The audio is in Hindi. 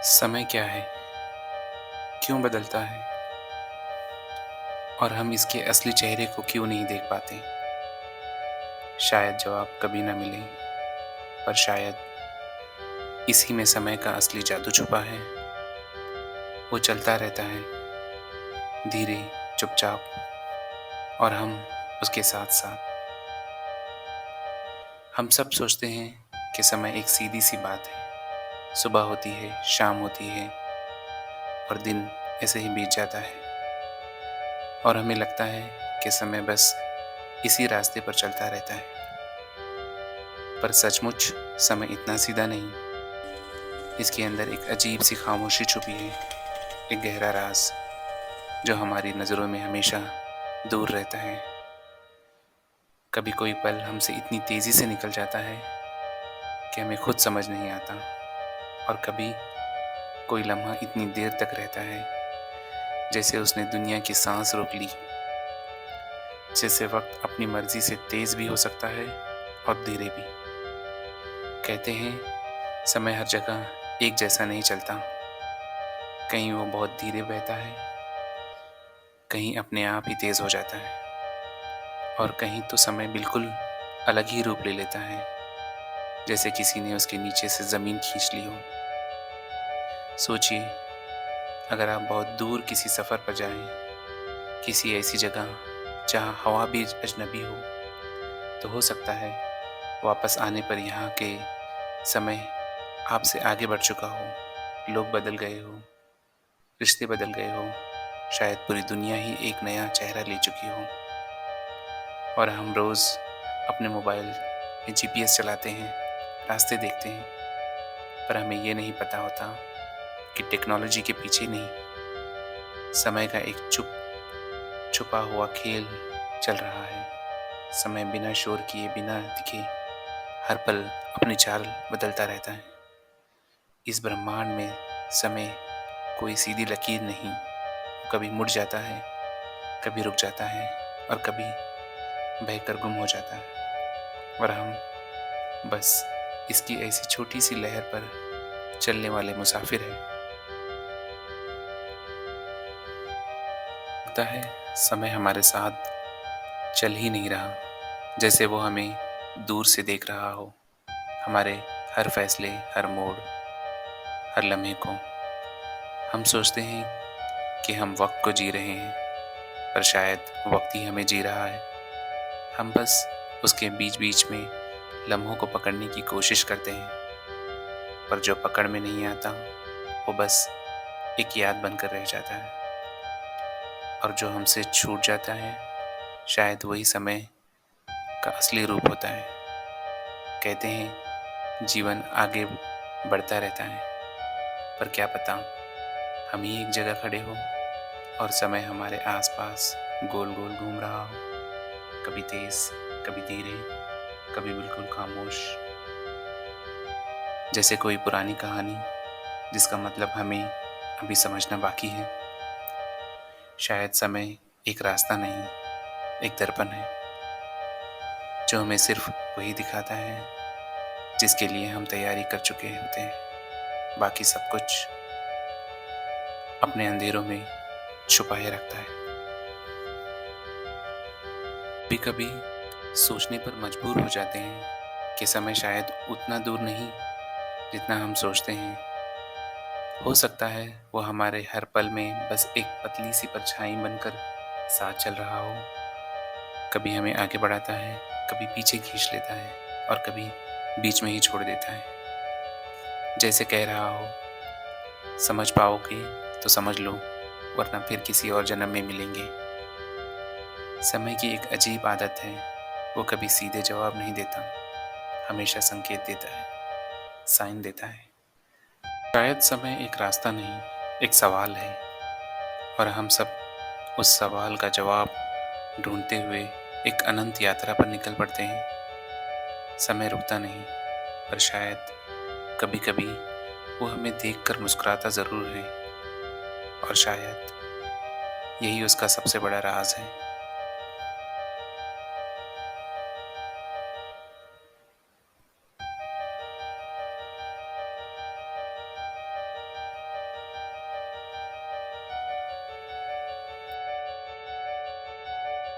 समय क्या है? क्यों बदलता है? और हम इसके असली चेहरे को क्यों नहीं देख पाते? शायद जवाब कभी ना मिले, पर शायद इसी में समय का असली जादू छुपा है। वो चलता रहता है, धीरे, चुपचाप, और हम उसके साथ-साथ। हम सब सोचते हैं कि समय एक सीधी-सी बात है। सुबह होती है, शाम होती है, और दिन ऐसे ही बीत जाता है। और हमें लगता है कि समय बस इसी रास्ते पर चलता रहता है। पर सचमुच समय इतना सीधा नहीं। इसके अंदर एक अजीब सी खामोशी छुपी है, एक गहरा राज जो हमारी नज़रों में हमेशा दूर रहता है। कभी कोई पल हमसे इतनी तेज़ी से निकल जाता है कि हमें खुद समझ नहीं आता, और कभी कोई लम्हा इतनी देर तक रहता है जैसे उसने दुनिया की सांस रोक ली। जैसे वक्त अपनी मर्जी से तेज़ भी हो सकता है और धीरे भी। कहते हैं समय हर जगह एक जैसा नहीं चलता। कहीं वो बहुत धीरे बहता है, कहीं अपने आप ही तेज़ हो जाता है, और कहीं तो समय बिल्कुल अलग ही रूप ले लेता है, जैसे किसी ने उसके नीचे से ज़मीन खींच ली हो। सोचिए, अगर आप बहुत दूर किसी सफ़र पर जाएं, किसी ऐसी जगह जहां हवा भी अजनबी हो, तो हो सकता है वापस आने पर यहाँ के समय आपसे आगे बढ़ चुका हो। लोग बदल गए हो, रिश्ते बदल गए हो, शायद पूरी दुनिया ही एक नया चेहरा ले चुकी हो। और हम रोज़ अपने मोबाइल में जीपीएस चलाते हैं, रास्ते देखते हैं, पर हमें ये नहीं पता होता कि टेक्नोलॉजी के पीछे नहीं, समय का एक छुपा हुआ खेल चल रहा है। समय बिना शोर किए, बिना दिखे, हर पल अपनी चाल बदलता रहता है। इस ब्रह्मांड में समय कोई सीधी लकीर नहीं। कभी मुड़ जाता है, कभी रुक जाता है, और कभी बहकर गुम हो जाता है। और हम बस इसकी ऐसी छोटी सी लहर पर चलने वाले मुसाफिर हैं। लगता है समय हमारे साथ चल ही नहीं रहा, जैसे वो हमें दूर से देख रहा हो, हमारे हर फैसले, हर मोड़, हर लम्हे को। हम सोचते हैं कि हम वक्त को जी रहे हैं, पर शायद वक्त ही हमें जी रहा है। हम बस उसके बीच बीच में लम्हों को पकड़ने की कोशिश करते हैं, पर जो पकड़ में नहीं आता वो बस एक याद बनकर रह जाता है। और जो हमसे छूट जाता है, शायद वही समय का असली रूप होता है। कहते हैं जीवन आगे बढ़ता रहता है, पर क्या पता हम ही एक जगह खड़े हो और समय हमारे आसपास गोल गोल घूम रहा हो, कभी तेज, कभी धीरे, कभी बिल्कुल खामोश। जैसे कोई पुरानी कहानी जिसका मतलब हमें अभी समझना बाकी है। शायद समय एक रास्ता नहीं, एक दर्पण है जो हमें सिर्फ वही दिखाता है जिसके लिए हम तैयारी कर चुके होते हैं। बाकी सब कुछ अपने अंधेरों में छुपाए रखता है। कभी कभी सोचने पर मजबूर हो जाते हैं कि समय शायद उतना दूर नहीं जितना हम सोचते हैं। हो सकता है वो हमारे हर पल में बस एक पतली सी परछाई बनकर साथ चल रहा हो। कभी हमें आगे बढ़ाता है, कभी पीछे खींच लेता है, और कभी बीच में ही छोड़ देता है। जैसे कह रहा हो, समझ पाओगे तो समझ लो, वरना फिर किसी और जन्म में मिलेंगे। समय की एक अजीब आदत है, वो कभी सीधे जवाब नहीं देता, हमेशा संकेत देता है, साइन देता है। शायद समय एक रास्ता नहीं, एक सवाल है, और हम सब उस सवाल का जवाब ढूंढते हुए एक अनंत यात्रा पर निकल पड़ते हैं। समय रुकता नहीं, पर शायद कभी कभी वो हमें देखकर मुस्कुराता ज़रूर है, और शायद यही उसका सबसे बड़ा राज है।